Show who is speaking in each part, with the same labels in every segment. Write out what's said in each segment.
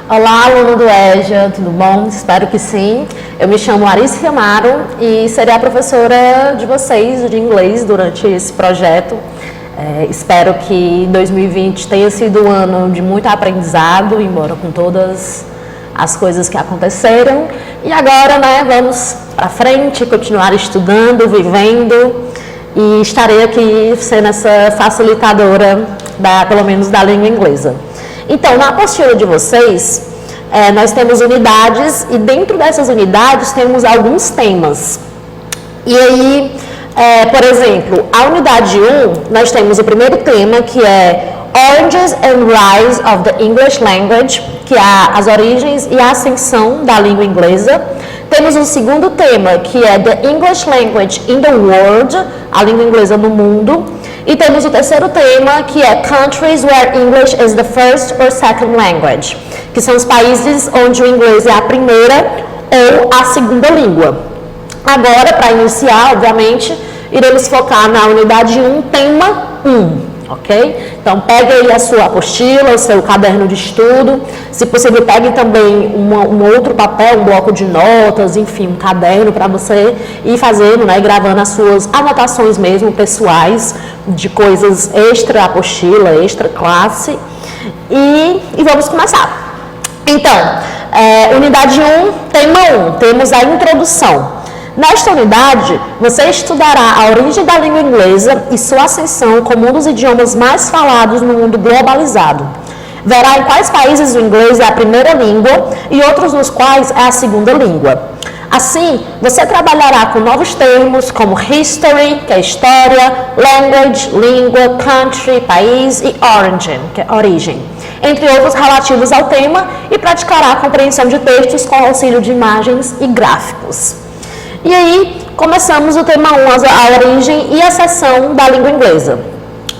Speaker 1: Olá, aluno do EJA, tudo bom? Espero que sim. Eu me chamo Arice Amaro e serei a professora de vocês de inglês durante esse projeto. Espero que 2020 tenha sido um ano de muito aprendizado, embora com todas as coisas que aconteceram. E agora, vamos para frente, continuar estudando, vivendo, e estarei aqui sendo essa facilitadora, pelo menos da língua inglesa. Então, na apostila de vocês, nós temos unidades e dentro dessas unidades temos alguns temas. E aí, por exemplo, a unidade 1, nós temos o primeiro tema que é Origins and Rise of the English Language, que é as origens e a ascensão da língua inglesa. Temos o segundo tema, que é The English Language in the World, a língua inglesa no mundo. E temos o terceiro tema, que é Countries where English is the first or second language, que são os países onde o inglês é a primeira ou a segunda língua. Agora, para iniciar, obviamente, iremos focar na unidade 1, tema 1. Ok? Então, pegue aí a sua apostila, o seu caderno de estudo. Se possível, pegue também um outro papel, um bloco de notas, enfim, um caderno para você ir fazendo, gravando as suas anotações mesmo, pessoais, de coisas extra apostila, extra classe. E vamos começar. Então, unidade 1, tema 1, temos a introdução. Nesta unidade, você estudará a origem da língua inglesa e sua ascensão como um dos idiomas mais falados no mundo globalizado. Verá em quais países o inglês é a primeira língua e outros nos quais é a segunda língua. Assim, você trabalhará com novos termos como history, que é história, language, língua, country, país e origin, que é origem, entre outros relativos ao tema, e praticará a compreensão de textos com auxílio de imagens e gráficos. E aí, começamos o tema 1, a origem e a seção da língua inglesa.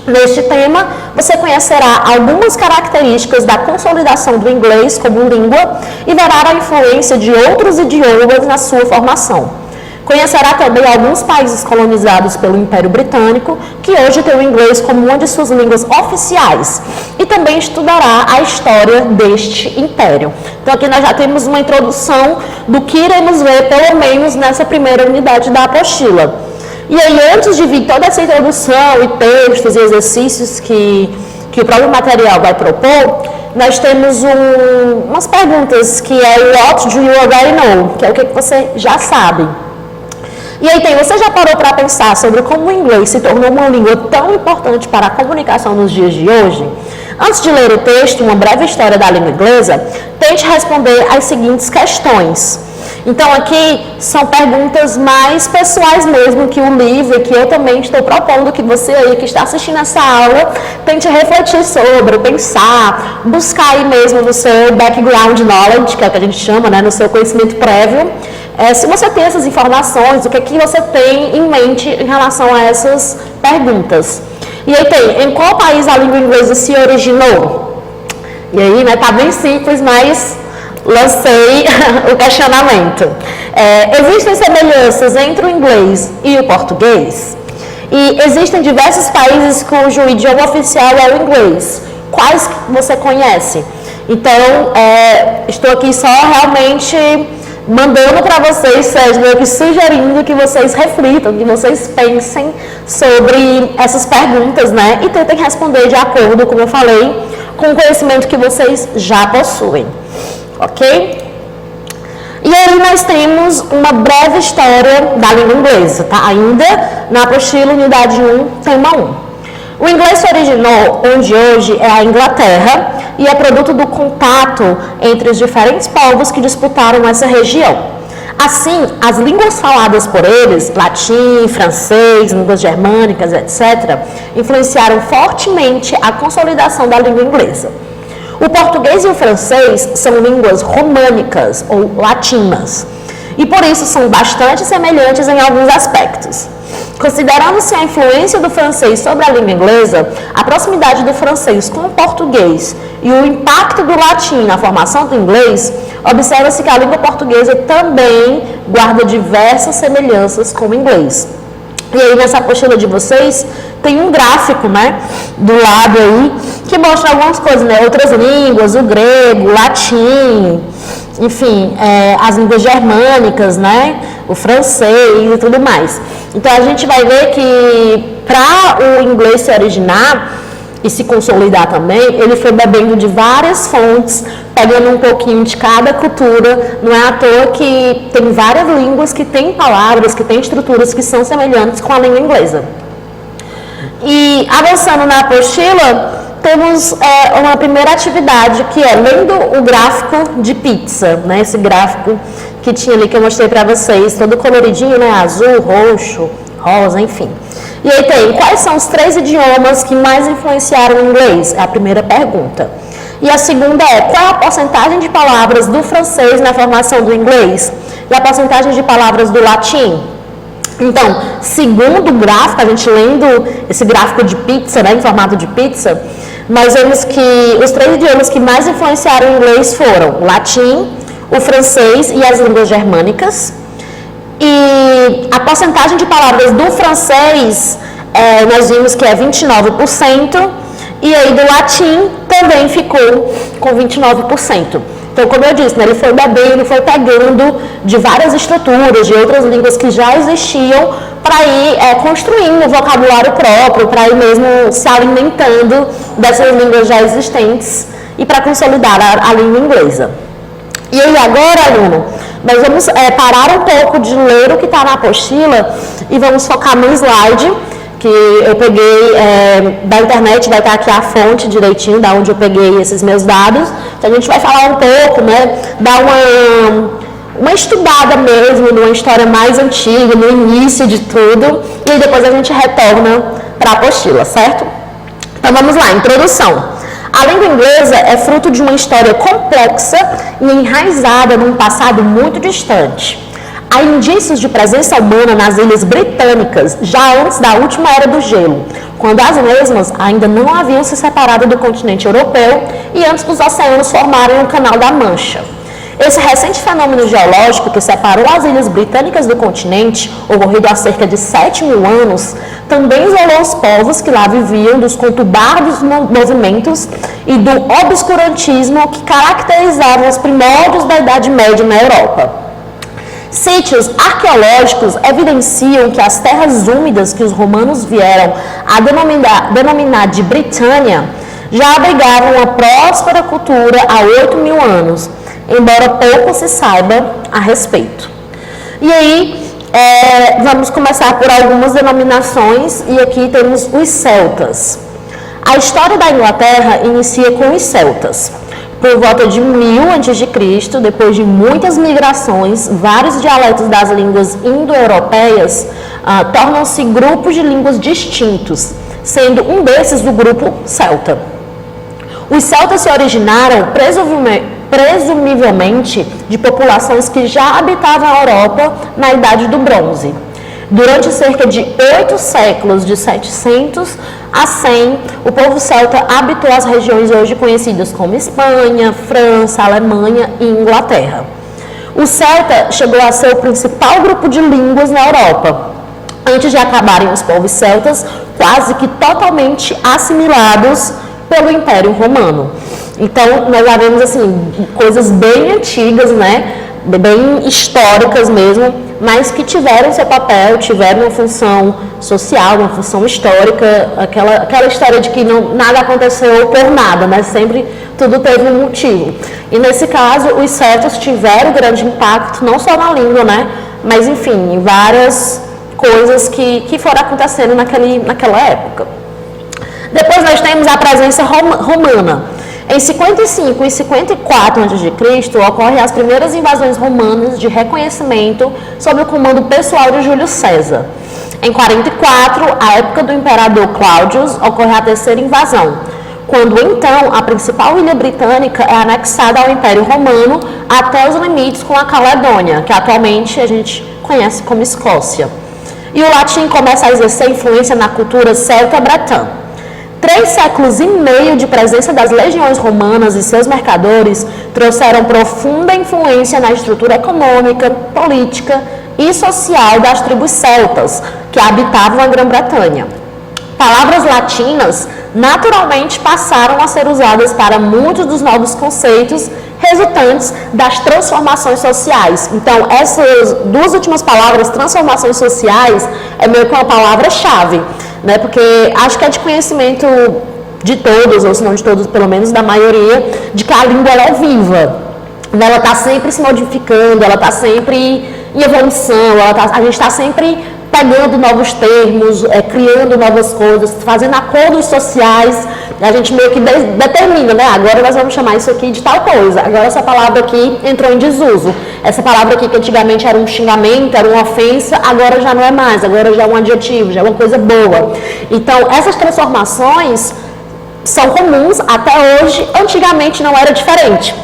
Speaker 1: Neste tema, você conhecerá algumas características da consolidação do inglês como língua e verá a influência de outros idiomas na sua formação. Conhecerá também alguns países colonizados pelo Império Britânico, que hoje tem o inglês como uma de suas línguas oficiais, e também estudará a história deste império. Então aqui nós já temos uma introdução do que iremos ver, pelo menos nessa primeira unidade da apostila. E aí, antes de vir toda essa introdução e textos e exercícios que o próprio material vai propor, nós temos umas perguntas, que é o What do you already know, que é o que você já sabe. E aí você já parou para pensar sobre como o inglês se tornou uma língua tão importante para a comunicação nos dias de hoje? Antes de ler o texto, uma breve história da língua inglesa, tente responder as seguintes questões. Então aqui são perguntas mais pessoais mesmo que o livro, que eu também estou propondo que você aí que está assistindo essa aula, tente refletir sobre, pensar, buscar aí mesmo no seu background knowledge, que é o que a gente chama, no seu conhecimento prévio. Se você tem essas informações, o que é que você tem em mente em relação a essas perguntas? E aí tem, em qual país a língua inglesa se originou? E aí, tá bem simples, mas lancei o questionamento. Existem semelhanças entre o inglês e o português? E existem diversos países cujo idioma oficial é o inglês. Quais você conhece? Então, estou aqui só realmente mandando para vocês, Sérgio, meio que sugerindo que vocês reflitam, que vocês pensem sobre essas perguntas, e tentem responder de acordo, como eu falei, com o conhecimento que vocês já possuem, ok? E aí nós temos uma breve história da língua inglesa, ainda na apostila unidade 1, tema 1. O inglês se originou onde hoje é a Inglaterra e é produto do contato entre os diferentes povos que disputaram essa região. Assim, as línguas faladas por eles, latim, francês, línguas germânicas, etc., influenciaram fortemente a consolidação da língua inglesa. O português e o francês são línguas românicas ou latinas, e por isso são bastante semelhantes em alguns aspectos. Considerando-se a influência do francês sobre a língua inglesa, a proximidade do francês com o português e o impacto do latim na formação do inglês, observa-se que a língua portuguesa também guarda diversas semelhanças com o inglês. E aí nessa apostila de vocês tem um gráfico, né, do lado aí, que mostra algumas coisas, né, outras línguas, o grego, o latim, enfim, as línguas germânicas, né, o francês e tudo mais. Então, a gente vai ver que para o inglês se originar e se consolidar também, ele foi bebendo de várias fontes, pegando um pouquinho de cada cultura. Não é à toa que tem várias línguas que têm palavras, que têm estruturas que são semelhantes com a língua inglesa. E avançando na apostila, temos uma primeira atividade, que é lendo o gráfico de pizza, né? Esse gráfico que tinha ali, que eu mostrei para vocês, todo coloridinho, né? Azul, roxo, rosa, enfim. E aí tem, quais são os 3 idiomas que mais influenciaram o inglês? É a primeira pergunta. E a segunda é, qual a porcentagem de palavras do francês na formação do inglês? E a porcentagem de palavras do latim? Então, segundo o gráfico, a gente lendo esse gráfico de pizza, né, em formato de pizza, nós vemos que os 3 idiomas que mais influenciaram o inglês foram o latim, o francês e as línguas germânicas. E a porcentagem de palavras do francês, nós vimos que é 29%, e aí do latim também ficou com 29%. Então, como eu disse, né, ele foi bebendo, foi pegando de várias estruturas, de outras línguas que já existiam, para ir construindo um vocabulário próprio, para ir mesmo se alimentando dessas línguas já existentes e para consolidar a língua inglesa. E aí agora, aluno, nós vamos parar um pouco de ler o que está na apostila e vamos focar no slide, que eu peguei da internet, vai estar aqui a fonte direitinho, da onde eu peguei esses meus dados. Então a gente vai falar um pouco, né, dar uma estudada mesmo numa história mais antiga, no início de tudo, e aí depois a gente retorna para a apostila, certo? Então vamos lá, introdução. A língua inglesa é fruto de uma história complexa e enraizada num passado muito distante. Há indícios de presença humana nas Ilhas Britânicas já antes da última era do gelo, quando as mesmas ainda não haviam se separado do continente europeu e antes dos oceanos formarem o Canal da Mancha. Esse recente fenômeno geológico que separou as Ilhas Britânicas do continente, ocorrido há cerca de 7.000 anos, também isolou os povos que lá viviam dos conturbados movimentos e do obscurantismo que caracterizavam os primórdios da Idade Média na Europa. Sítios arqueológicos evidenciam que as terras úmidas que os romanos vieram a denominar de Britânia já abrigavam uma próspera cultura há 8.000 anos, embora pouco se saiba a respeito. E aí, vamos começar por algumas denominações, e aqui temos os celtas. A história da Inglaterra inicia com os celtas. Por volta de 1000 a.C., depois de muitas migrações, vários dialetos das línguas indo-europeias tornam-se grupos de línguas distintos, sendo um desses o grupo celta. Os celtas se originaram presumivelmente de populações que já habitavam a Europa na Idade do Bronze. Durante cerca de 8 séculos, de 700 a 100, o povo celta habitou as regiões hoje conhecidas como Espanha, França, Alemanha e Inglaterra. O celta chegou a ser o principal grupo de línguas na Europa, antes de acabarem os povos celtas quase que totalmente assimilados pelo Império Romano. Então, nós já vemos assim, coisas bem antigas, né? Bem históricas mesmo, mas que tiveram seu papel, tiveram uma função social, uma função histórica, aquela história de que nada aconteceu por nada, né? Sempre tudo teve um motivo. E nesse caso, os celtas tiveram grande impacto, não só na língua, né? Mas enfim, em várias coisas que foram acontecendo naquela época. Depois nós temos a presença romana. Em 55 e 54 a.C., ocorrem as primeiras invasões romanas de reconhecimento sob o comando pessoal de Júlio César. Em 44, a época do imperador Claudius, ocorre a terceira invasão, quando então a principal ilha britânica é anexada ao Império Romano até os limites com a Caledônia, que atualmente a gente conhece como Escócia. E o latim começa a exercer influência na cultura celta-bretã. 3 séculos e meio de presença das legiões romanas e seus mercadores trouxeram profunda influência na estrutura econômica, política e social das tribos celtas que habitavam a Grã-Bretanha. palavras latinas naturalmente passaram a ser usadas para muitos dos novos conceitos resultantes das transformações sociais. Então, essas duas últimas palavras, transformações sociais, é meio que uma palavra-chave, né? Porque acho que é de conhecimento de todos, ou se não de todos, pelo menos da maioria, de que a língua ela é viva. Ela está sempre se modificando, ela está sempre em evolução, a gente está sempre pegando novos termos, criando novas coisas, fazendo acordos sociais, a gente meio que determina, né? Agora nós vamos chamar isso aqui de tal coisa, agora essa palavra aqui entrou em desuso, essa palavra aqui que antigamente era um xingamento, era uma ofensa, agora já não é mais, agora já é um adjetivo, já é uma coisa boa. Então, essas transformações são comuns até hoje, antigamente não era diferente.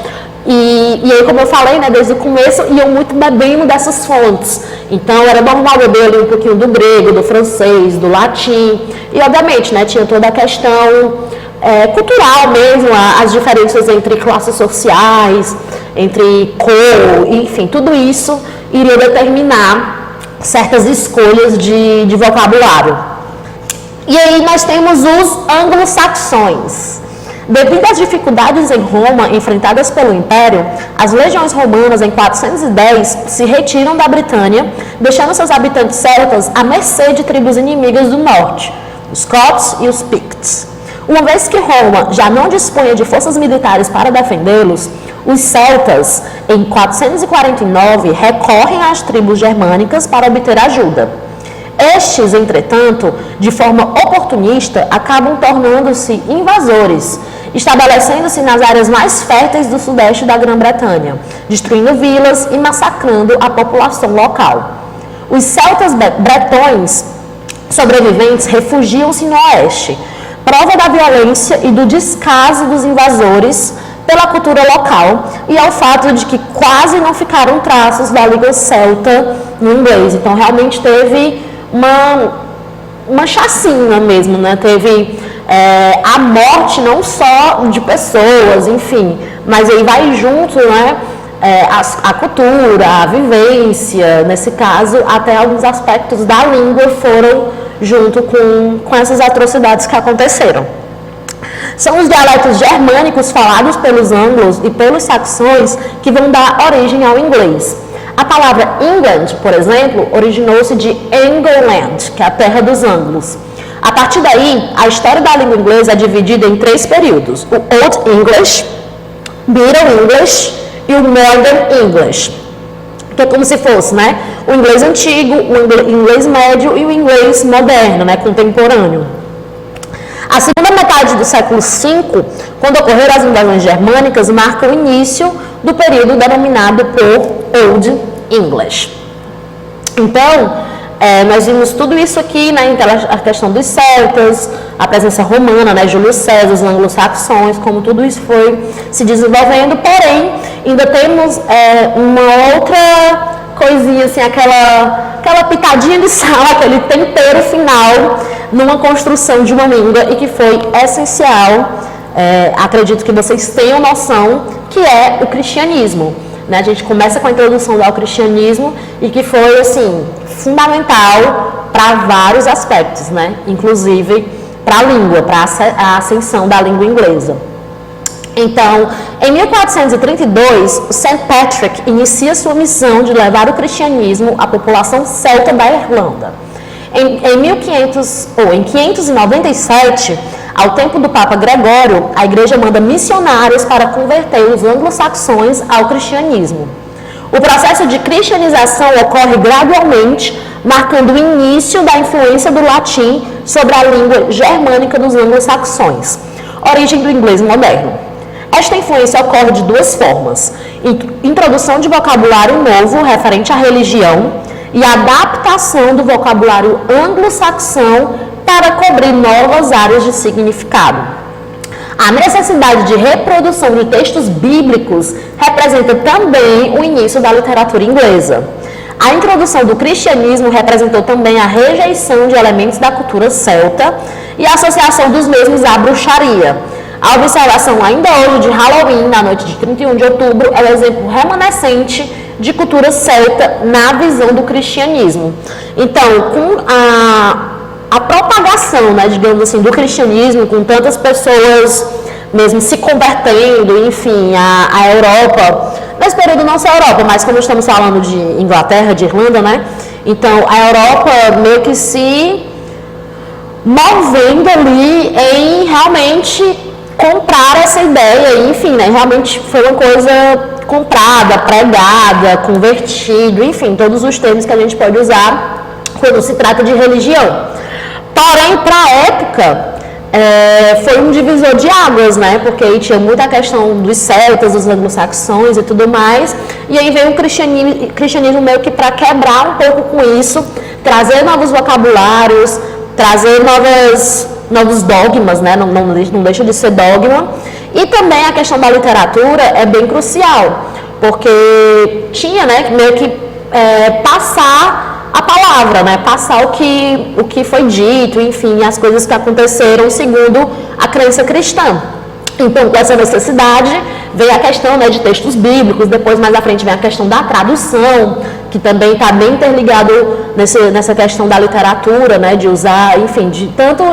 Speaker 1: E aí, como eu falei, né, desde o começo, iam muito bebendo dessas fontes. Então, era normal beber ali um pouquinho do grego, do francês, do latim. E, obviamente, né, tinha toda a questão cultural mesmo, as diferenças entre classes sociais, entre cor, enfim, tudo isso iria determinar certas escolhas de vocabulário. E aí, nós temos os anglo-saxões. Devido às dificuldades em Roma enfrentadas pelo Império, as legiões romanas em 410 se retiram da Britânia, deixando seus habitantes celtas à mercê de tribos inimigas do norte, os Scots e os Picts. Uma vez que Roma já não dispunha de forças militares para defendê-los, os celtas, em 449, recorrem às tribos germânicas para obter ajuda. Estes, entretanto, de forma oportunista, acabam tornando-se invasores, estabelecendo-se nas áreas mais férteis do sudeste da Grã-Bretanha, destruindo vilas e massacrando a população local. Os celtas bretões sobreviventes refugiam-se no oeste, prova da violência e do descaso dos invasores pela cultura local e ao fato de que quase não ficaram traços da língua celta no inglês. Então, realmente teve uma chacina mesmo, né? Teve a morte não só de pessoas, enfim, mas aí vai junto, né? A cultura, a vivência, nesse caso, até alguns aspectos da língua foram junto com essas atrocidades que aconteceram. São os dialetos germânicos falados pelos anglos e pelos saxões que vão dar origem ao inglês. A palavra England, por exemplo, originou-se de Angleland, que é a terra dos anglos. A partir daí, a história da língua inglesa é dividida em 3 períodos: o Old English, Middle English e o Modern English, que é como se fosse, né, o inglês antigo, o inglês médio e o inglês moderno, né, contemporâneo. A segunda metade do século V, quando ocorreram as invasões germânicas, marca o início do período denominado por Old English. Então, nós vimos tudo isso aqui, né, a questão dos celtas, a presença romana, né, Júlio César, os anglo-saxões, como tudo isso foi se desenvolvendo, porém, ainda temos uma outra coisinha assim, aquela pitadinha de sal, aquele tempero final numa construção de uma língua e que foi essencial, acredito que vocês tenham noção, que é o cristianismo. Né? A gente começa com a introdução ao cristianismo e que foi assim, fundamental para vários aspectos, né? Inclusive para a língua, para a ascensão da língua inglesa. Então, em 1432, o St. Patrick inicia sua missão de levar o cristianismo à população celta da Irlanda. Em 597, ao tempo do Papa Gregório, a igreja manda missionários para converter os anglo-saxões ao cristianismo. O processo de cristianização ocorre gradualmente, marcando o início da influência do latim sobre a língua germânica dos anglo-saxões, origem do inglês moderno. Esta influência ocorre de 2 formas: introdução de vocabulário novo referente à religião e adaptação do vocabulário anglo-saxão para cobrir novas áreas de significado. A necessidade de reprodução de textos bíblicos representa também o início da literatura inglesa. A introdução do cristianismo representou também a rejeição de elementos da cultura celta e a associação dos mesmos à bruxaria. A observação ainda hoje de Halloween, na noite de 31 de outubro, é o exemplo remanescente de cultura celta na visão do cristianismo. Então, com a propagação, né, digamos assim, do cristianismo, com tantas pessoas mesmo se convertendo, enfim, a Europa, nesse período não só a Europa, mas como estamos falando de Inglaterra, de Irlanda, né, então a Europa meio que se movendo ali em realmente comprar essa ideia, enfim, né, realmente foi uma coisa comprada, pregada, convertido, enfim, todos os termos que a gente pode usar quando se trata de religião. Porém, para a época, foi um divisor de águas, né? Porque aí tinha muita questão dos celtas, dos anglo-saxões e tudo mais. E aí veio o cristianismo meio que para quebrar um pouco com isso, trazer novos vocabulários, trazer novos dogmas, né? Não deixa de ser dogma. E também a questão da literatura é bem crucial, porque tinha, né, meio que passar a palavra, né? Passar o que foi dito, enfim, as coisas que aconteceram segundo a crença cristã. Então, com essa necessidade, veio a questão, né, de textos bíblicos, depois mais à frente vem a questão da tradução, que também está bem interligado nessa questão da literatura, né, de usar, enfim, de tanto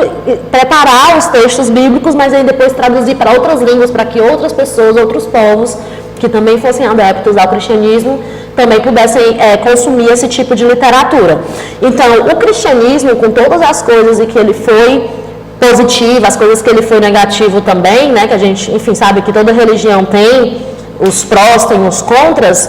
Speaker 1: preparar os textos bíblicos, mas aí depois traduzir para outras línguas, para que outras pessoas, outros povos, que também fossem adeptos ao cristianismo, também pudessem consumir esse tipo de literatura. Então, o cristianismo, com todas as coisas em que ele foi positivo, as coisas que ele foi negativo também, né, que a gente, enfim, sabe que toda religião tem os prós, tem os contras,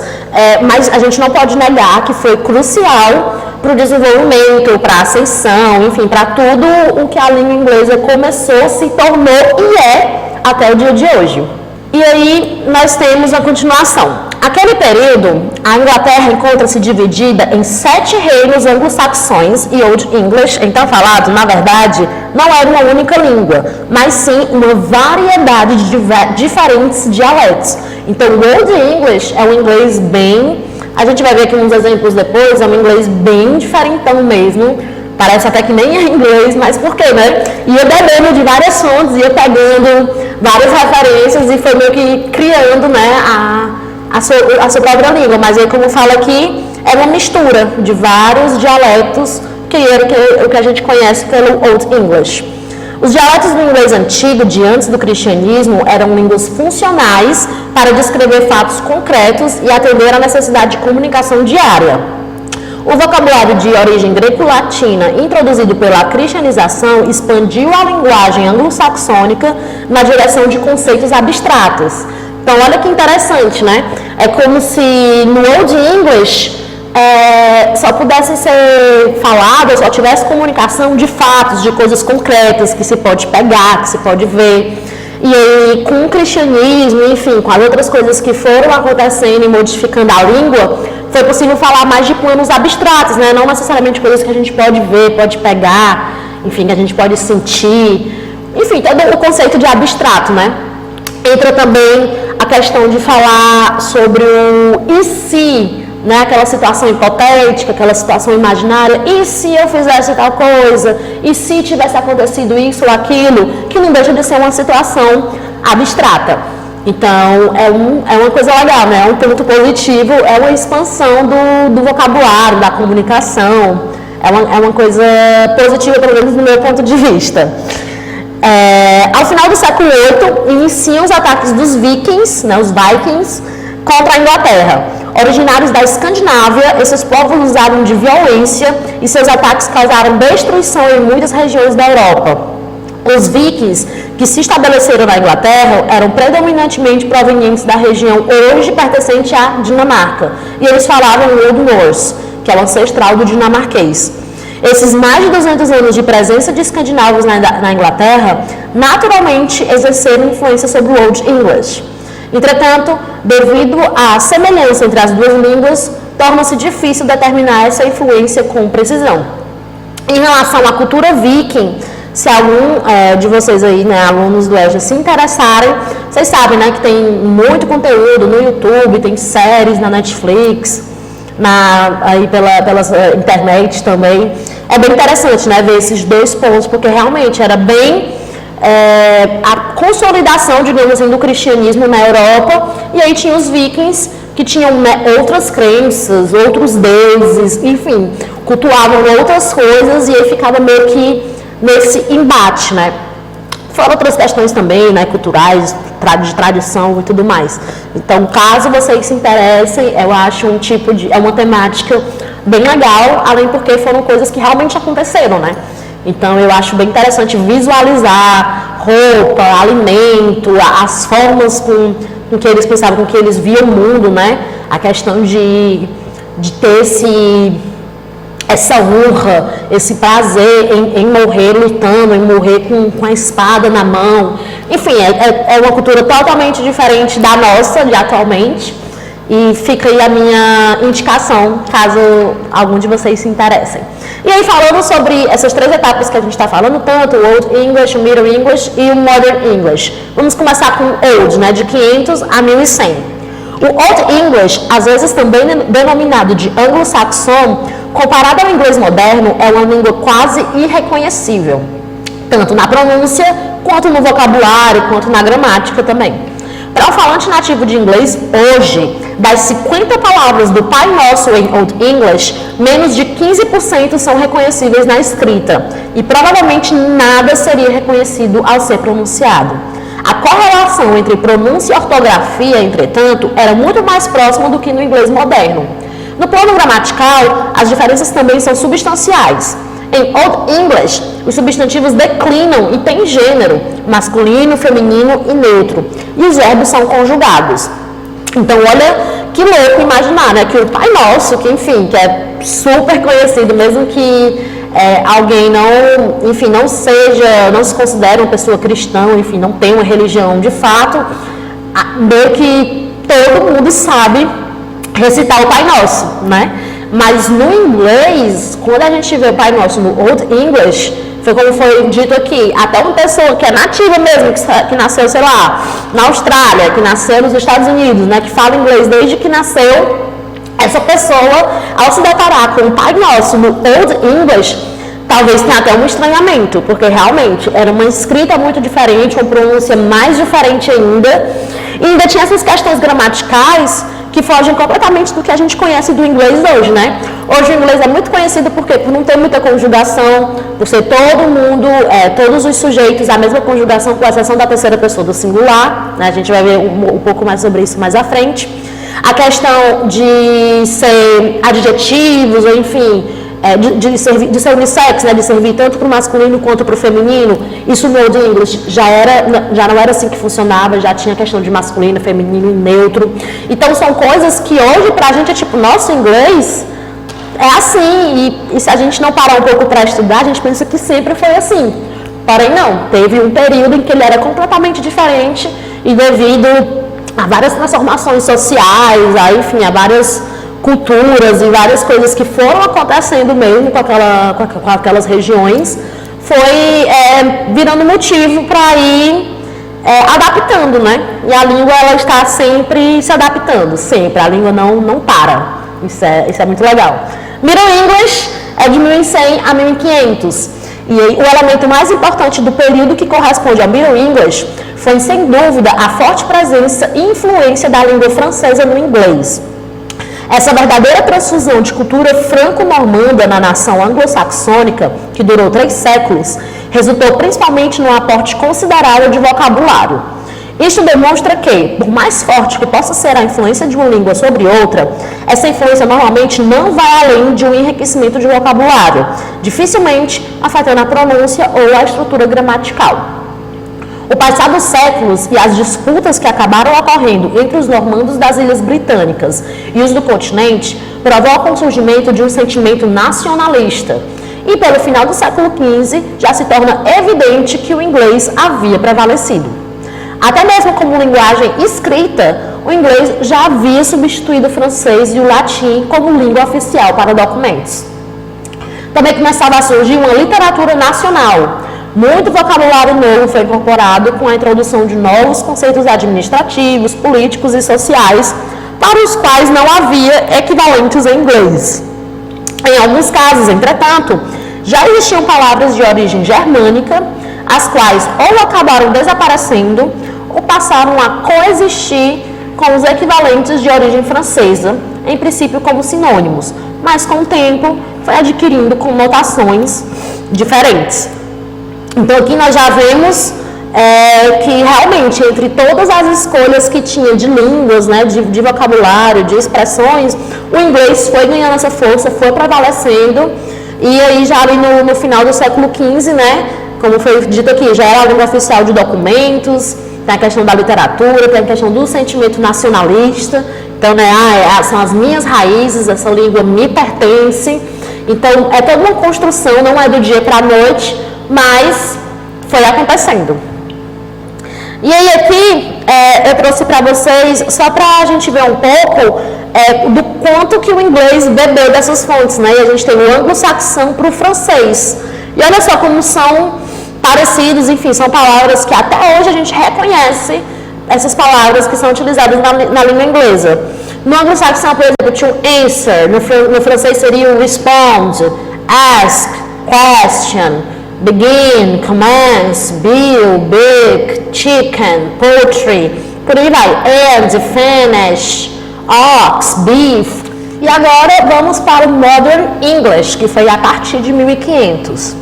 Speaker 1: mas a gente não pode negar que foi crucial para o desenvolvimento, para a ascensão, enfim, para tudo o que a língua inglesa começou, se tornou e é até o dia de hoje. E aí nós temos a continuação. Aquele período, a Inglaterra encontra-se dividida em 7 reinos anglo-saxões e Old English, então falado, na verdade, não era uma única língua, mas sim uma variedade de diferentes dialetos. Então, o Old English é um inglês bem, a gente vai ver aqui uns exemplos depois, é um inglês bem diferentão mesmo, parece até que nem é inglês, mas por quê, né? Ia bebendo de várias fontes, ia pegando várias referências e foi meio que criando, né, a sua própria língua. Mas aí, como fala aqui, é uma mistura de vários dialetos, que era o que a gente conhece pelo Old English. Os dialetos do inglês antigo, de antes do cristianismo, eram línguas funcionais para descrever fatos concretos e atender à necessidade de comunicação diária. O vocabulário de origem greco-latina, introduzido pela cristianização, expandiu a linguagem anglo-saxônica na direção de conceitos abstratos. Então, olha que interessante, né? É como se no Old English só pudesse ser falado, só tivesse comunicação de fatos, de coisas concretas que se pode pegar, que se pode ver. E aí, com o cristianismo, enfim, com as outras coisas que foram acontecendo e modificando a língua, foi possível falar mais de planos abstratos, né? Não necessariamente coisas que a gente pode ver, pode pegar, enfim, que a gente pode sentir. Enfim, todo o conceito de abstrato, né? Entra também a questão de falar sobre o e se, né? Aquela situação hipotética, aquela situação imaginária, e se eu fizesse tal coisa, e se tivesse acontecido isso ou aquilo, que não deixa de ser uma situação abstrata. Então, é uma coisa legal, né? É um ponto positivo, é uma expansão do vocabulário, da comunicação, é uma coisa positiva, pelo menos no meu ponto de vista. Ao final do século VIII, iniciam os ataques dos vikings, né, os vikings, contra a Inglaterra. Originários da Escandinávia, esses povos usaram de violência e seus ataques causaram destruição em muitas regiões da Europa. Os vikings que se estabeleceram na Inglaterra eram predominantemente provenientes da região hoje pertencente à Dinamarca, e eles falavam o Old Norse, que é o ancestral do dinamarquês. Esses mais de 200 anos de presença de escandinavos na Inglaterra naturalmente exerceram influência sobre o Old English. Entretanto, devido à semelhança entre as duas línguas, torna-se difícil determinar essa influência com precisão. Em relação à cultura viking, se algum de vocês aí, né, alunos do EJA, se interessarem, vocês sabem, né, que tem muito conteúdo no YouTube, tem séries na Netflix, aí pela internet também. É bem interessante, né, ver esses dois pontos, porque realmente era bem a consolidação, digamos assim, do cristianismo na Europa, e aí tinha os vikings que tinham, né, outras crenças, outros deuses, enfim, cultuavam outras coisas, e aí ficava meio que nesse embate, né? Fora outras questões também, né, culturais, de tradição e tudo mais. Então, caso vocês se interessem, eu acho é uma temática bem legal, além porque foram coisas que realmente aconteceram, né? Então, eu acho bem interessante visualizar roupa, alimento, as formas com que eles pensavam, com que eles viam o mundo, né? A questão de ter essa honra, esse prazer em morrer lutando, em morrer com a espada na mão. Enfim, é uma cultura totalmente diferente da nossa, de atualmente. E fica aí a minha indicação, caso algum de vocês se interessem. E aí, falando sobre essas 3 etapas que a gente está falando, tanto o Old English, o Middle English e o Modern English. Vamos começar com o Old, né, de 500 a 1100. O Old English, às vezes também denominado de anglo-saxão, comparado ao inglês moderno, é uma língua quase irreconhecível, tanto na pronúncia, quanto no vocabulário, quanto na gramática também. Para o falante nativo de inglês, hoje, das 50 palavras do Pai Nosso em Old English, menos de 15% são reconhecíveis na escrita, e provavelmente nada seria reconhecido ao ser pronunciado. A correlação entre pronúncia e ortografia, entretanto, era muito mais próxima do que no inglês moderno. No plano gramatical, as diferenças também são substanciais. Em Old English, os substantivos declinam e têm gênero, masculino, feminino e neutro, e os verbos são conjugados. Então, olha que louco imaginar, né, que o Pai Nosso, que enfim, que é super conhecido, mesmo que alguém não se considere uma pessoa cristã, enfim, não tem uma religião de fato, meio que todo mundo sabe recitar o Pai Nosso, né? Mas no inglês, quando a gente vê o Pai Nosso no Old English, foi como foi dito aqui, até uma pessoa que é nativa mesmo, que nasceu, sei lá, na Austrália, que nasceu nos Estados Unidos, né, que fala inglês desde que nasceu, essa pessoa, ao se deparar com o Pai Nosso no Old English, talvez tenha até um estranhamento, porque realmente era uma escrita muito diferente, uma pronúncia mais diferente ainda, e ainda tinha essas questões gramaticais que fogem completamente do que a gente conhece do inglês hoje, né? Hoje o inglês é muito conhecido por não ter muita conjugação, por ser todo mundo, todos os sujeitos, a mesma conjugação, com exceção da terceira pessoa do singular, né? A gente vai ver um pouco mais sobre isso mais à frente. A questão de ser adjetivos, ou enfim, de ser unissex, né, de servir tanto para o masculino quanto para o feminino, isso no Old English já não era assim que funcionava, já tinha questão de masculino, feminino e neutro. Então são coisas que hoje para a gente é tipo, nosso inglês é assim, e se a gente não parar um pouco para estudar, a gente pensa que sempre foi assim. Porém não, teve um período em que ele era completamente diferente e devido a várias transformações sociais, enfim, a várias culturas e várias coisas que foram acontecendo mesmo com aquelas regiões, foi virando motivo para ir adaptando, né? E a língua, ela está sempre se adaptando, sempre. A língua não para. Isso é muito legal. Middle English é de 1100 a 1500. E aí, o elemento mais importante do período que corresponde ao Middle English foi, sem dúvida, a forte presença e influência da língua francesa no inglês. Essa verdadeira transfusão de cultura franco-normanda na nação anglo-saxônica, que durou 3 séculos, resultou principalmente num aporte considerável de vocabulário. Isto demonstra que, por mais forte que possa ser a influência de uma língua sobre outra, essa influência normalmente não vai além de um enriquecimento de vocabulário, dificilmente afetando a pronúncia ou a estrutura gramatical. O passar dos séculos e as disputas que acabaram ocorrendo entre os normandos das Ilhas Britânicas e os do continente provocam o surgimento de um sentimento nacionalista. E pelo final do século XV já se torna evidente que o inglês havia prevalecido. Até mesmo como linguagem escrita, o inglês já havia substituído o francês e o latim como língua oficial para documentos. Também começava a surgir uma literatura nacional. Muito vocabulário novo foi incorporado com a introdução de novos conceitos administrativos, políticos e sociais, para os quais não havia equivalentes em inglês. Em alguns casos, entretanto, já existiam palavras de origem germânica, as quais ou acabaram desaparecendo ou passaram a coexistir com os equivalentes de origem francesa, em princípio como sinônimos, mas com o tempo foi adquirindo conotações diferentes. Então aqui nós já vemos que realmente entre todas as escolhas que tinha de línguas, né, de vocabulário, de expressões, o inglês foi ganhando essa força, foi prevalecendo, e aí já ali no final do século XV, né, como foi dito aqui, já era a língua oficial de documentos, tem a questão da literatura, tem a questão do sentimento nacionalista, então, né, são as minhas raízes, essa língua me pertence, então é toda uma construção, não é do dia para a noite, mas foi acontecendo. E aí aqui eu trouxe para vocês, só para a gente ver um pouco do quanto que o inglês bebeu dessas fontes, né? E a gente tem o anglo-saxão para o francês. E olha só como são parecidos, enfim, são palavras que até hoje a gente reconhece essas palavras que são utilizadas na língua inglesa. No anglo-saxão, por exemplo, tinha o answer, no francês seria o respond, ask, question, begin, commence, build, bake, chicken, poultry, por aí vai, end, finish, ox, beef. E agora vamos para o Modern English, que foi a partir de 1500.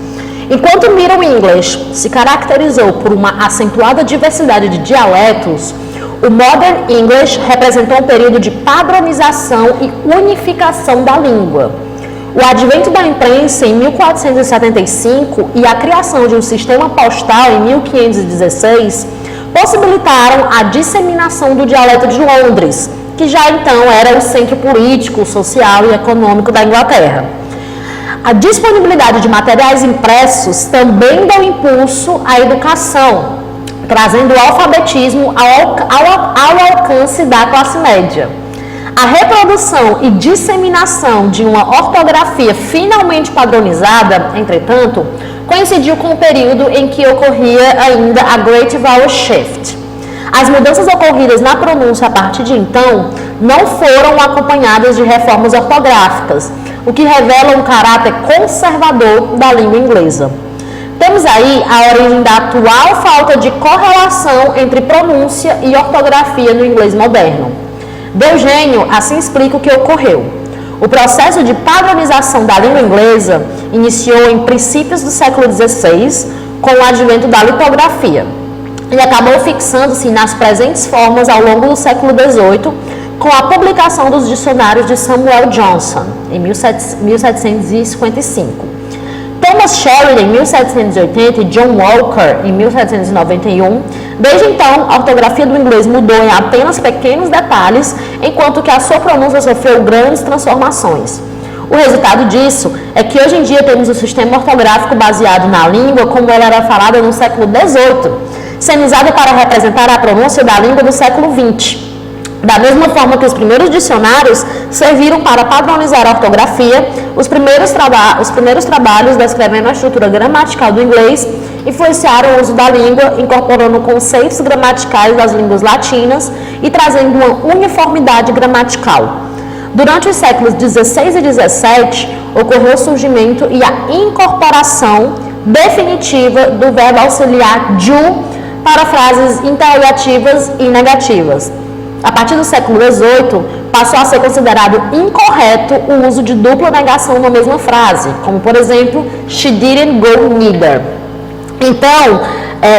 Speaker 1: Enquanto o Middle English se caracterizou por uma acentuada diversidade de dialetos, o Modern English representou um período de padronização e unificação da língua. O advento da imprensa em 1475 e a criação de um sistema postal em 1516 possibilitaram a disseminação do dialeto de Londres, que já então era o centro político, social e econômico da Inglaterra. A disponibilidade de materiais impressos também deu impulso à educação, trazendo o alfabetismo ao alcance da classe média. A reprodução e disseminação de uma ortografia finalmente padronizada, entretanto, coincidiu com o período em que ocorria ainda a Great Vowel Shift. As mudanças ocorridas na pronúncia a partir de então não foram acompanhadas de reformas ortográficas, o que revela um caráter conservador da língua inglesa. Temos aí a origem da atual falta de correlação entre pronúncia e ortografia no inglês moderno. Deugênio assim explica o que ocorreu. O processo de padronização da língua inglesa iniciou em princípios do século XVI, com o advento da litografia, e acabou fixando-se nas presentes formas ao longo do século XVIII, com a publicação dos dicionários de Samuel Johnson, em 1755. Thomas Sheridan, em 1780, e John Walker, em 1791. Desde então, a ortografia do inglês mudou em apenas pequenos detalhes, enquanto que a sua pronúncia sofreu grandes transformações. O resultado disso é que hoje em dia temos um sistema ortográfico baseado na língua como ela era falada no século XVIII, sendo usada para representar a pronúncia da língua do século XX. Da mesma forma que os primeiros dicionários serviram para padronizar a ortografia, os primeiros trabalhos descrevendo a estrutura gramatical do inglês influenciaram o uso da língua, incorporando conceitos gramaticais das línguas latinas e trazendo uma uniformidade gramatical. Durante os séculos XVI e XVII, ocorreu o surgimento e a incorporação definitiva do verbo auxiliar do para frases interrogativas e negativas. A partir do século XVIII, passou a ser considerado incorreto o uso de dupla negação na mesma frase, como, por exemplo, she didn't go neither. Então,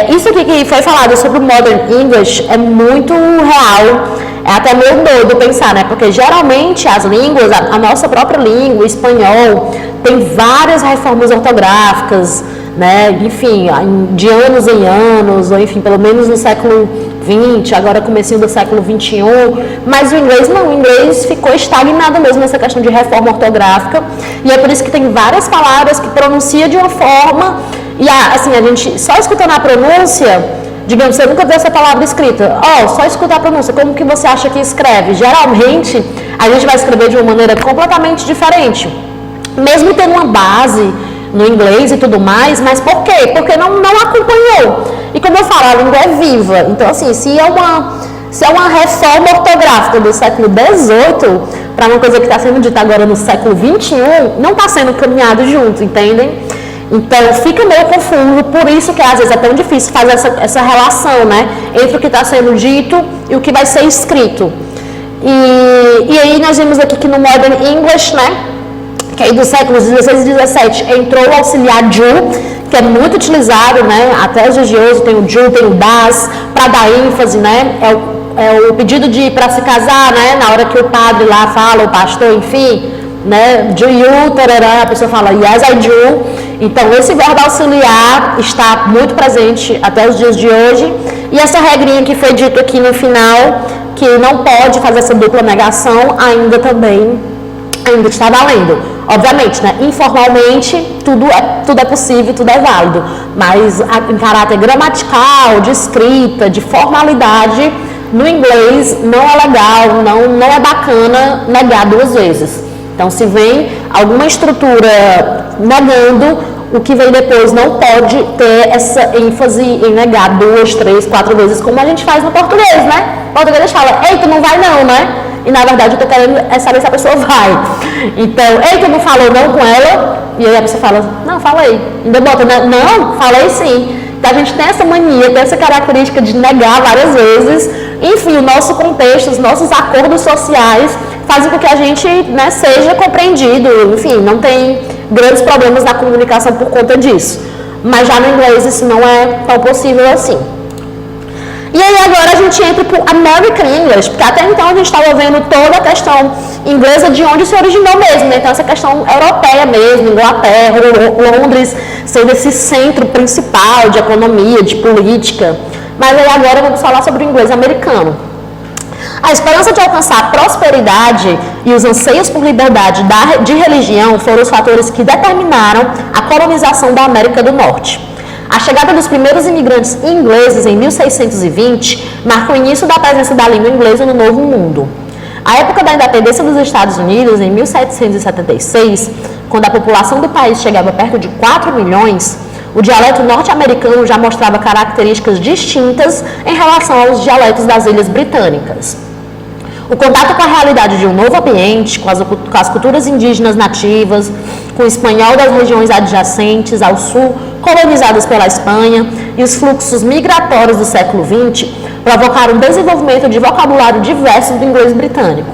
Speaker 1: isso aqui que foi falado sobre o Modern English é muito real, é até meio doido pensar, né? Porque geralmente as línguas, a nossa própria língua, o espanhol, tem várias reformas ortográficas, né? Enfim, de anos em anos, ou enfim, pelo menos no século XX, agora comecinho do século XXI, mas o inglês não, o inglês ficou estagnado mesmo nessa questão de reforma ortográfica, e é por isso que tem várias palavras que pronuncia de uma forma, e assim, a gente só escutando a pronúncia, digamos, você nunca viu essa palavra escrita, só escutar a pronúncia, como que você acha que escreve? Geralmente, a gente vai escrever de uma maneira completamente diferente, mesmo tendo uma base no inglês e tudo mais, mas por quê? Porque não acompanhou. E como eu falo, a língua é viva. Então, assim, se é uma reforma ortográfica do século XVIII para uma coisa que está sendo dita agora no século XXI, não está sendo caminhado junto, entendem? Então, fica meio confuso, por isso que às vezes é tão difícil fazer essa relação, né? Entre o que está sendo dito e o que vai ser escrito. E aí nós vimos aqui que no Modern English, né? Que aí dos séculos XVI e XVII entrou o auxiliar do, que é muito utilizado, né? Até os dias de hoje tem o do, tem o das, para dar ênfase, né? É o pedido para se casar, né? Na hora que o padre lá fala, o pastor, enfim, né? Do you, tarará, a pessoa fala yes I do. Então esse verbo auxiliar está muito presente até os dias de hoje. E essa regrinha que foi dito aqui no final, que não pode fazer essa dupla negação, ainda está valendo. Obviamente, né? Informalmente, tudo é possível, tudo é válido. Mas em caráter gramatical, de escrita, de formalidade, no inglês não é legal, não é bacana negar duas vezes. Então, se vem alguma estrutura negando, o que vem depois não pode ter essa ênfase em negar 2, 3, 4 vezes, como a gente faz no português, né? O português fala, ei, tu não vai não, né? E na verdade eu tô querendo saber se a pessoa vai. Então, ei, tu não falou não com ela? E aí a pessoa fala, não, falei. Ainda bota, não, falei sim. Então a gente tem essa mania, tem essa característica de negar várias vezes. Enfim, o nosso contexto, os nossos acordos sociais fazem com que a gente, né, seja compreendido. Enfim, não tem grandes problemas na comunicação por conta disso. Mas já no inglês isso não é tão possível assim. E aí agora a gente entra para o American English, porque até então a gente estava vendo toda a questão inglesa de onde se originou mesmo, né? Então essa questão europeia mesmo, Inglaterra, Londres, sendo esse centro principal de economia, de política. Mas aí agora vamos falar sobre o inglês americano. A esperança de alcançar a prosperidade e os anseios por liberdade de religião foram os fatores que determinaram a colonização da América do Norte. A chegada dos primeiros imigrantes ingleses em 1620 marca o início da presença da língua inglesa no Novo Mundo. A época da independência dos Estados Unidos, em 1776, quando a população do país chegava perto de 4 milhões, o dialeto norte-americano já mostrava características distintas em relação aos dialetos das Ilhas Britânicas. O contato com a realidade de um novo ambiente, com as culturas indígenas nativas, com o espanhol das regiões adjacentes ao sul, colonizadas pela Espanha, e os fluxos migratórios do século XX provocaram o desenvolvimento de vocabulário diverso do inglês britânico.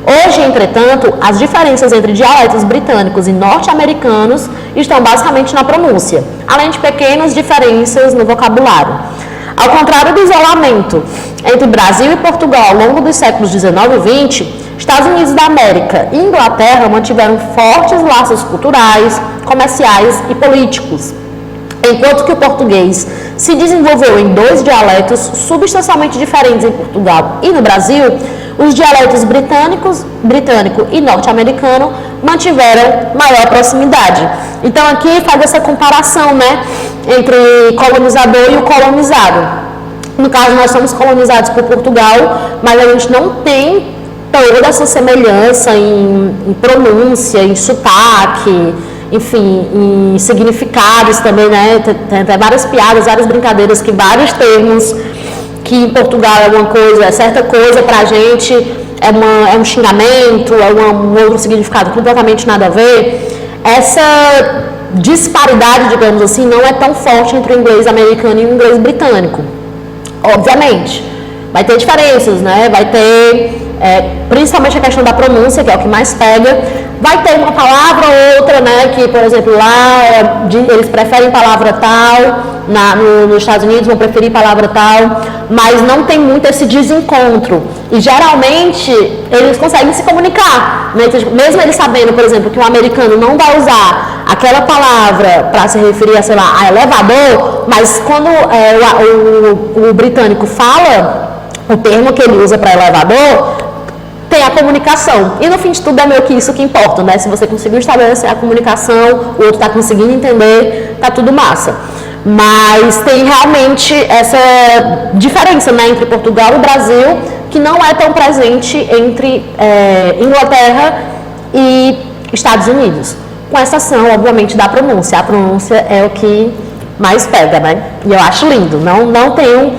Speaker 1: Hoje, entretanto, as diferenças entre dialetos britânicos e norte-americanos estão basicamente na pronúncia, além de pequenas diferenças no vocabulário. Ao contrário do isolamento entre Brasil e Portugal ao longo dos séculos XIX e XX, Estados Unidos da América e Inglaterra mantiveram fortes laços culturais, comerciais e políticos. Enquanto que o português se desenvolveu em 2 dialetos substancialmente diferentes em Portugal e no Brasil, os dialetos britânico e norte-americano mantiveram maior proximidade. Então aqui faz essa comparação, né, entre o colonizador e o colonizado. No caso, nós somos colonizados por Portugal, mas a gente não tem toda essa semelhança em pronúncia, em sotaque, enfim, em significados também, né? Tem até várias piadas, várias brincadeiras, que vários termos que em Portugal é uma coisa, é certa coisa, pra gente é um xingamento, é um outro significado completamente nada a ver. Essa disparidade, digamos assim, não é tão forte entre o inglês americano e o inglês britânico. Obviamente, vai ter diferenças, né? Vai ter, principalmente a questão da pronúncia, que é o que mais pega. Vai ter uma palavra ou outra, né? Que, por exemplo, lá eles preferem palavra tal, nos Estados Unidos vão preferir palavra tal, mas não tem muito esse desencontro. E geralmente eles conseguem se comunicar, né? Mesmo eles sabendo, por exemplo, que o americano não vai usar aquela palavra para se referir a, sei lá, a elevador, mas quando o britânico fala o termo que ele usa para elevador, tem a comunicação. E no fim de tudo é meio que isso que importa, né? Se você conseguiu estabelecer a comunicação, o outro está conseguindo entender, tá tudo massa. Mas tem realmente essa diferença, né, entre Portugal e Brasil, que não é tão presente entre Inglaterra e Estados Unidos. Com exceção, obviamente, da pronúncia. A pronúncia é o que mais pega, né? E eu acho lindo. Não tenho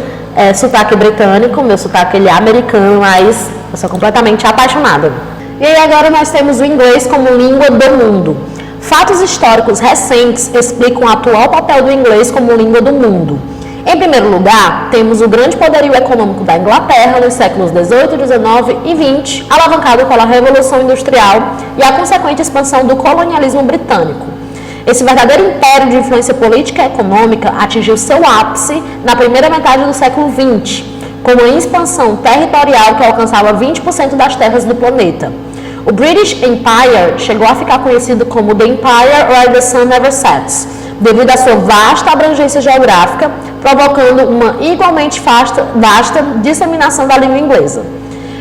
Speaker 1: sotaque britânico, meu sotaque ele é americano, mas eu sou completamente apaixonada. E aí agora nós temos o inglês como língua do mundo. Fatos históricos recentes explicam o atual papel do inglês como língua do mundo. Em primeiro lugar, temos o grande poderio econômico da Inglaterra nos séculos 18, 19 e 20, alavancado pela Revolução Industrial e a consequente expansão do colonialismo britânico. Esse verdadeiro império de influência política e econômica atingiu seu ápice na primeira metade do século XX, com uma expansão territorial que alcançava 20% das terras do planeta. O British Empire chegou a ficar conhecido como The Empire Where the Sun Never Sets, devido à sua vasta abrangência geográfica, provocando uma igualmente vasta disseminação da língua inglesa.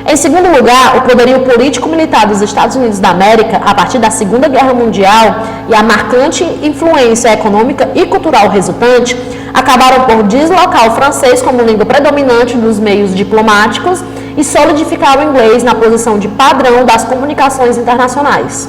Speaker 1: Em segundo lugar, o poderio político-militar dos Estados Unidos da América, a partir da Segunda Guerra Mundial, e a marcante influência econômica e cultural resultante, acabaram por deslocar o francês como língua predominante nos meios diplomáticos e solidificar o inglês na posição de padrão das comunicações internacionais.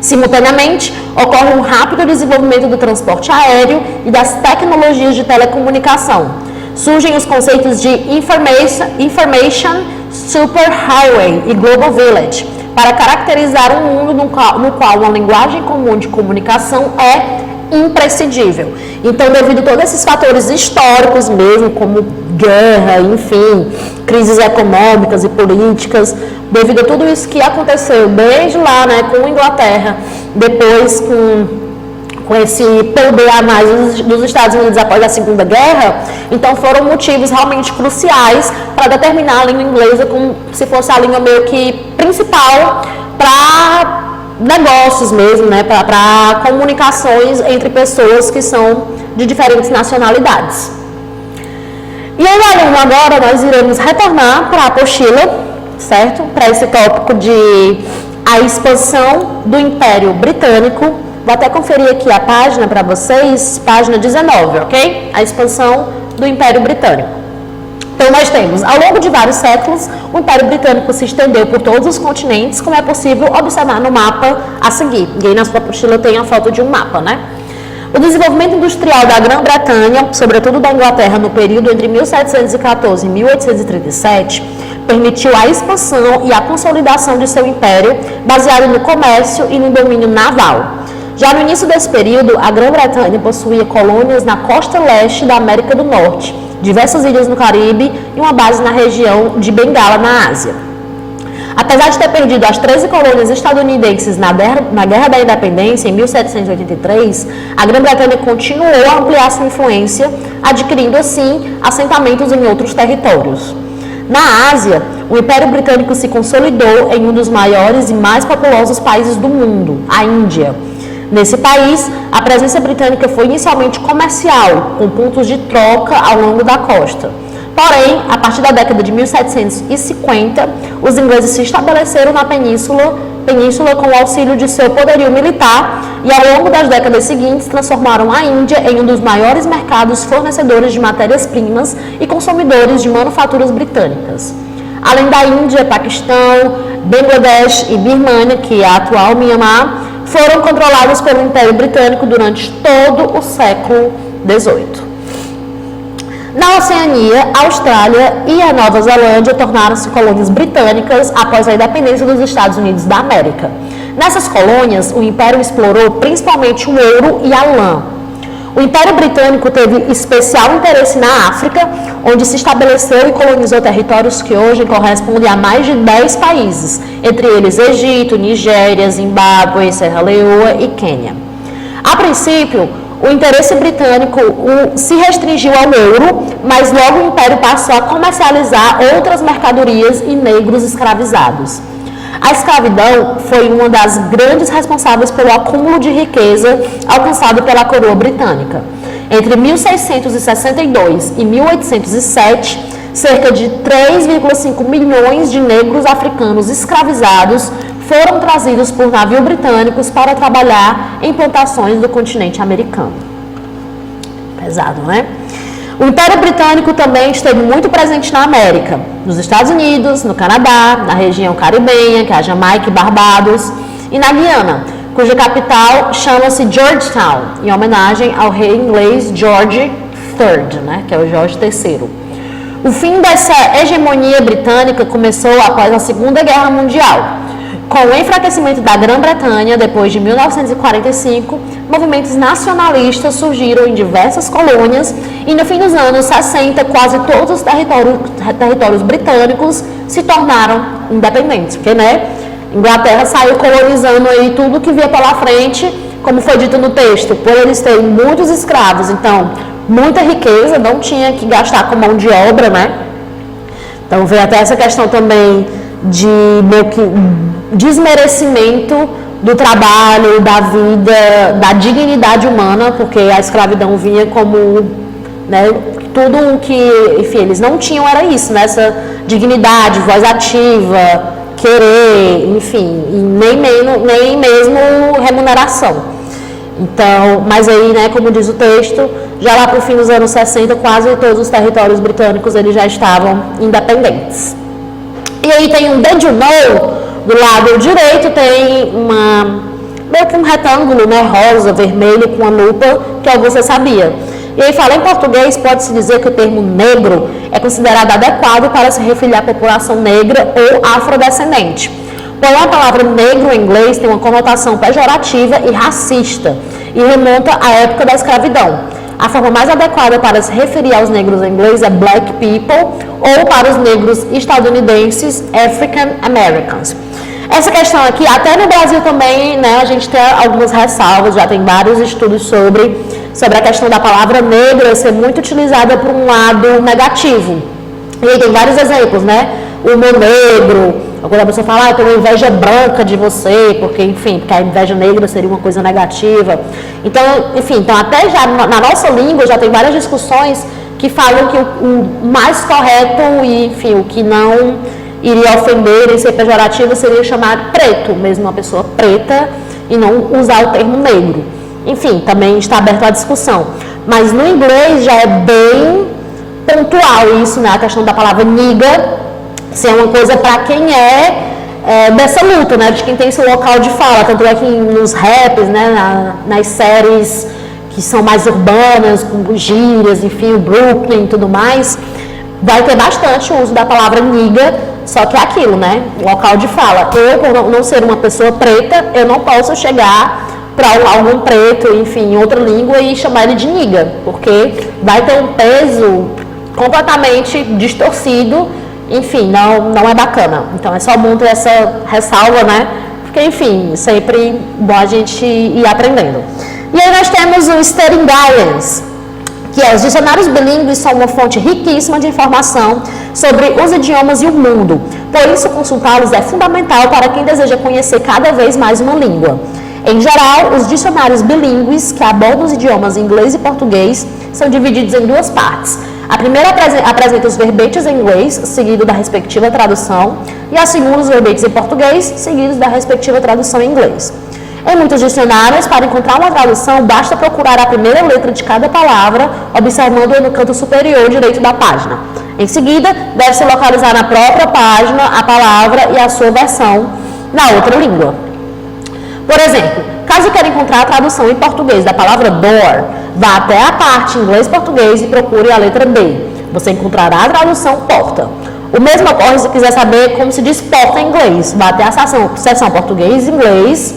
Speaker 1: Simultaneamente, ocorre um rápido desenvolvimento do transporte aéreo e das tecnologias de telecomunicação. Surgem os conceitos de Information Superhighway e Global Village, para caracterizar um mundo no qual uma linguagem comum de comunicação é imprescindível. Então, devido a todos esses fatores históricos mesmo, como guerra, enfim, crises econômicas e políticas, devido a tudo isso que aconteceu desde lá, né, com a Inglaterra, depois com esse poder a mais dos Estados Unidos após a Segunda Guerra, então foram motivos realmente cruciais para determinar a língua inglesa como se fosse a língua meio que principal para negócios mesmo, né, para comunicações entre pessoas que são de diferentes nacionalidades. E aí, aluno, agora nós iremos retornar para a apostila, certo? Para esse tópico de a expansão do Império Britânico. Vou até conferir aqui a página para vocês, página 19, ok? A expansão do Império Britânico. Então, nós temos, ao longo de vários séculos, o Império Britânico se estendeu por todos os continentes, como é possível observar no mapa a seguir. E aí na sua apostila tem a foto de um mapa, né? O desenvolvimento industrial da Grã-Bretanha, sobretudo da Inglaterra, no período entre 1714 e 1837, permitiu a expansão e a consolidação de seu império, baseado no comércio e no domínio naval. Já no início desse período, a Grã-Bretanha possuía colônias na costa leste da América do Norte, diversas ilhas no Caribe e uma base na região de Bengala, na Ásia. Apesar de ter perdido as 13 colônias estadunidenses na Guerra da Independência, em 1783, a Grã-Bretanha continuou a ampliar sua influência, adquirindo assim assentamentos em outros territórios. Na Ásia, o Império Britânico se consolidou em um dos maiores e mais populosos países do mundo, a Índia. Nesse país, a presença britânica foi inicialmente comercial, com pontos de troca ao longo da costa. Porém, a partir da década de 1750, os ingleses se estabeleceram na península com o auxílio de seu poderio militar e, ao longo das décadas seguintes, transformaram a Índia em um dos maiores mercados fornecedores de matérias-primas e consumidores de manufaturas britânicas. Além da Índia, Paquistão, Bangladesh e Birmania, que é a atual Myanmar, foram controlados pelo Império Britânico durante todo o século XVIII. Na Oceania, a Austrália e a Nova Zelândia tornaram-se colônias britânicas após a independência dos Estados Unidos da América. Nessas colônias, o Império explorou principalmente o ouro e a lã. O Império Britânico teve especial interesse na África, onde se estabeleceu e colonizou territórios que hoje correspondem a mais de 10 países, entre eles Egito, Nigéria, Zimbábue, Serra Leoa e Quênia. A princípio, o interesse britânico se restringiu ao ouro, mas logo o Império passou a comercializar outras mercadorias e negros escravizados. A escravidão foi uma das grandes responsáveis pelo acúmulo de riqueza alcançado pela coroa britânica. Entre 1662 e 1807, cerca de 3,5 milhões de negros africanos escravizados foram trazidos por navios britânicos para trabalhar em plantações do continente americano. Pesado, né? O Império Britânico também esteve muito presente na América, nos Estados Unidos, no Canadá, na região caribenha, que é a Jamaica e Barbados, e na Guiana, cuja capital chama-se Georgetown, em homenagem ao rei inglês George III, né, que é o Jorge III. O fim dessa hegemonia britânica começou após a Segunda Guerra Mundial. Com o enfraquecimento da Grã-Bretanha, depois de 1945, movimentos nacionalistas surgiram em diversas colônias e no fim dos anos 60, quase todos os territórios britânicos se tornaram independentes, porque, né, Inglaterra saiu colonizando aí tudo que via pela frente, como foi dito no texto, por eles terem muitos escravos, então, muita riqueza, não tinha que gastar com mão de obra, né? Então, veio até essa questão também de meio que desmerecimento do trabalho, da vida, da dignidade humana, porque a escravidão vinha como, né, tudo o que, enfim, eles não tinham era isso, né, essa dignidade, voz ativa, querer, enfim, e nem mesmo remuneração. Então, mas aí, né, como diz o texto, já lá para o fim dos anos 60, quase todos os territórios britânicos eles já estavam independentes. E aí tem um Did you know? Do lado direito tem meio que um retângulo, né, rosa, vermelho, com a lupa, que é o Você Sabia. E aí fala, em português, pode-se dizer que o termo negro é considerado adequado para se referir à população negra ou afrodescendente. Porém, a palavra negro em inglês tem uma conotação pejorativa e racista, e remonta à época da escravidão. A forma mais adequada para se referir aos negros em inglês é black people, ou para os negros estadunidenses, African Americans. Essa questão aqui, até no Brasil também, né, a gente tem algumas ressalvas, já tem vários estudos sobre a questão da palavra negra ser muito utilizada por um lado negativo. E aí tem vários exemplos, né? O humor negro, quando a pessoa fala, eu tenho inveja branca de você, porque, enfim, porque a inveja negra seria uma coisa negativa. Então, enfim, então até já na nossa língua já tem várias discussões que falam que o mais correto e, enfim, o que não iria ofender e ser pejorativo seria chamar preto, mesmo uma pessoa preta, e não usar o termo negro. Enfim, também está aberto à discussão. Mas no inglês já é bem pontual isso, né? A questão da palavra nigga ser uma coisa para quem dessa luta, né? De quem tem esse local de fala. Tanto é que nos raps, né? Nas séries que são mais urbanas, com gírias, enfim, o Brooklyn e tudo mais, vai ter bastante o uso da palavra nigga, só que é aquilo, né? Local de fala. Eu, por não ser uma pessoa preta, eu não posso chegar para algum preto, enfim, em outra língua e chamar ele de nigga, porque vai ter um peso completamente distorcido, enfim, não é bacana. Então é só muito essa ressalva, né? Porque, enfim, sempre bom a gente ir aprendendo. E aí nós temos o Studying Guidance, que os dicionários bilíngues são uma fonte riquíssima de informação sobre os idiomas e o mundo. Por isso, consultá-los é fundamental para quem deseja conhecer cada vez mais uma língua. Em geral, os dicionários bilíngues, que abordam os idiomas inglês e português, são divididos em duas partes. A primeira apresenta os verbetes em inglês, seguido da respectiva tradução, e a segunda os verbetes em português, seguidos da respectiva tradução em inglês. Em muitos dicionários, para encontrar uma tradução, basta procurar a primeira letra de cada palavra, observando-a no canto superior direito da página. Em seguida, deve-se localizar na própria página a palavra e a sua versão na outra língua. Por exemplo, caso queira encontrar a tradução em português da palavra door, vá até a parte inglês-português e procure a letra B. Você encontrará a tradução porta. O mesmo ocorre se quiser saber como se diz porta em inglês. Vá até a seção português-inglês.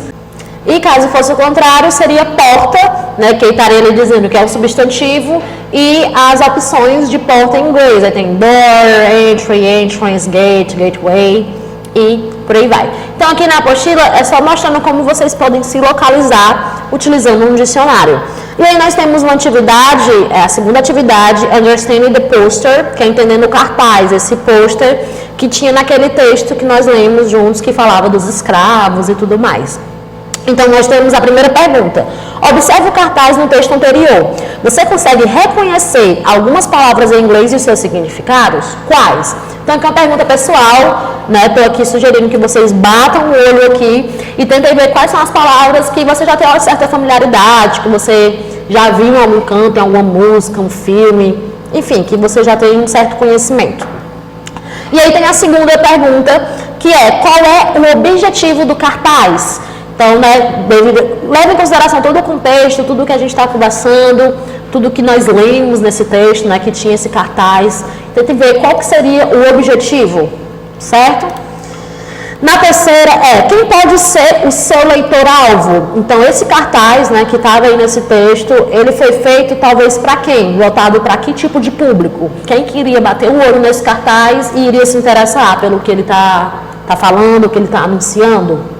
Speaker 1: E caso fosse o contrário, seria porta, né, que estaria ali dizendo que é o substantivo, e as opções de porta em inglês. Aí tem door, entry, entrance, gate, gateway e por aí vai. Então aqui na apostila é só mostrando como vocês podem se localizar utilizando um dicionário. E aí nós temos uma atividade, a segunda atividade, Understanding the Poster, que é entendendo o cartaz, esse pôster que tinha naquele texto que nós lemos juntos, que falava dos escravos e tudo mais. Então, nós temos a primeira pergunta. Observe o cartaz no texto anterior. Você consegue reconhecer algumas palavras em inglês e os seus significados? Quais? Então, aqui é uma pergunta pessoal, né? Estou aqui sugerindo que vocês batam o olho aqui e tentem ver quais são as palavras que você já tem uma certa familiaridade, que você já viu em algum canto, em alguma música, um filme, enfim, que você já tem um certo conhecimento. E aí tem a segunda pergunta, que é, qual é o objetivo do cartaz? Então, né, leve em consideração todo o contexto, tudo que a gente está conversando, tudo que nós lemos nesse texto, né, que tinha esse cartaz. Tente ver qual que seria o objetivo, certo? Na terceira quem pode ser o seu leitor-alvo? Então, esse cartaz, né, que estava aí nesse texto, ele foi feito talvez para quem? Voltado para que tipo de público? Quem queria bater o olho nesse cartaz e iria se interessar pelo que ele está falando, o que ele está anunciando?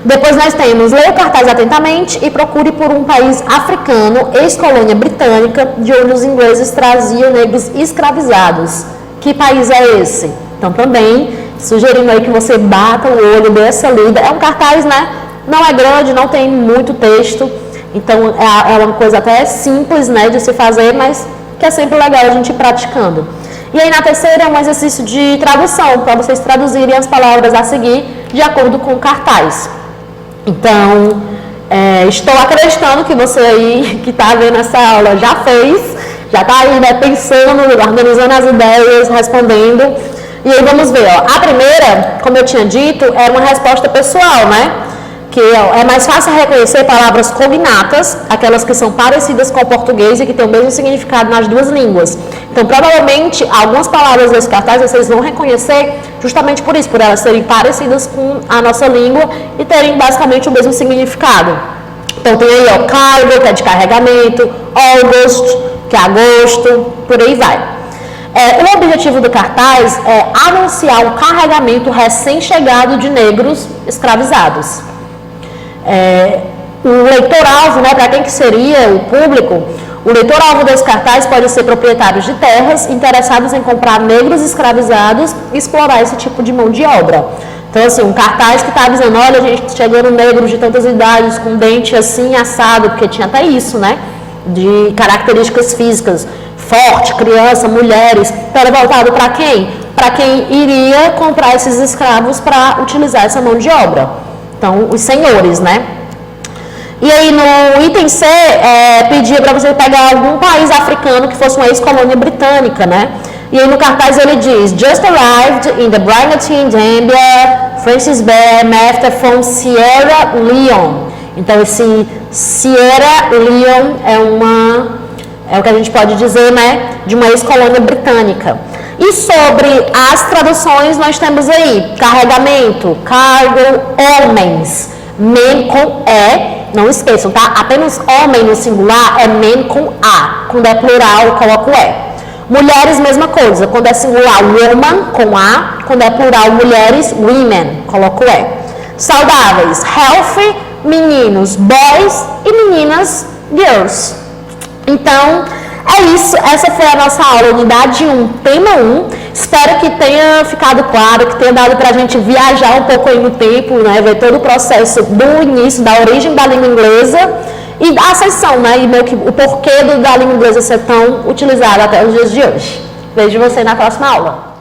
Speaker 1: Depois nós temos, leia o cartaz atentamente e procure por um país africano, ex-colônia britânica, de onde os ingleses traziam negros escravizados. Que país é esse? Então também, sugerindo aí que você bata o olho, dê essa lida. É um cartaz, né? Não é grande, não tem muito texto, então é uma coisa até simples, né, de se fazer, mas que é sempre legal a gente ir praticando. E aí na terceira é um exercício de tradução, para vocês traduzirem as palavras a seguir de acordo com o cartaz. Então, estou acreditando que você aí que está vendo essa aula já fez, já está aí, né, pensando, organizando as ideias, respondendo. E aí vamos ver, ó. A primeira, como eu tinha dito, era uma resposta pessoal, né? Que é mais fácil reconhecer palavras cognatas, aquelas que são parecidas com o português e que têm o mesmo significado nas duas línguas. Então, provavelmente, algumas palavras desse cartaz vocês vão reconhecer justamente por isso, por elas serem parecidas com a nossa língua e terem basicamente o mesmo significado. Então, tem aí, ó, cargo, que é de carregamento, August, que é agosto, por aí vai. O objetivo do cartaz é anunciar o carregamento recém-chegado de negros escravizados. O leitor-alvo, né, para quem que seria o público, o leitor-alvo desse cartaz pode ser proprietários de terras interessados em comprar negros escravizados e explorar esse tipo de mão de obra. Então, assim, um cartaz que está dizendo, olha, gente, chegando negros de tantas idades, com dente assim, assado, porque tinha até isso, né, de características físicas, forte, criança, mulheres, então era voltado para quem? Para quem iria comprar esses escravos para utilizar essa mão de obra. Então, os senhores, né? E aí, no item C, pedia para você pegar algum país africano que fosse uma ex-colônia britânica, né? E aí, no cartaz, ele diz, just arrived in the Brigantine, Gambia, Francis Bear, Mafta from Sierra Leone. Então, esse Sierra Leone é o que a gente pode dizer, né? De uma ex-colônia britânica. E sobre as traduções, nós temos aí carregamento, cargo, homens, men com E, não esqueçam, tá? Apenas homem no singular é men com A, quando é plural eu coloco E. Mulheres, mesma coisa, quando é singular woman com A, quando é plural mulheres, women, coloco E. Saudáveis, healthy, meninos, boys e meninas, girls. Então, é isso, essa foi a nossa aula, unidade 1, tema 1. Espero que tenha ficado claro, que tenha dado para a gente viajar um pouco aí no tempo, né, ver todo o processo do início, da origem da língua inglesa e da acessão, né, e meio que o porquê da língua inglesa ser tão utilizada até os dias de hoje. Vejo você na próxima aula.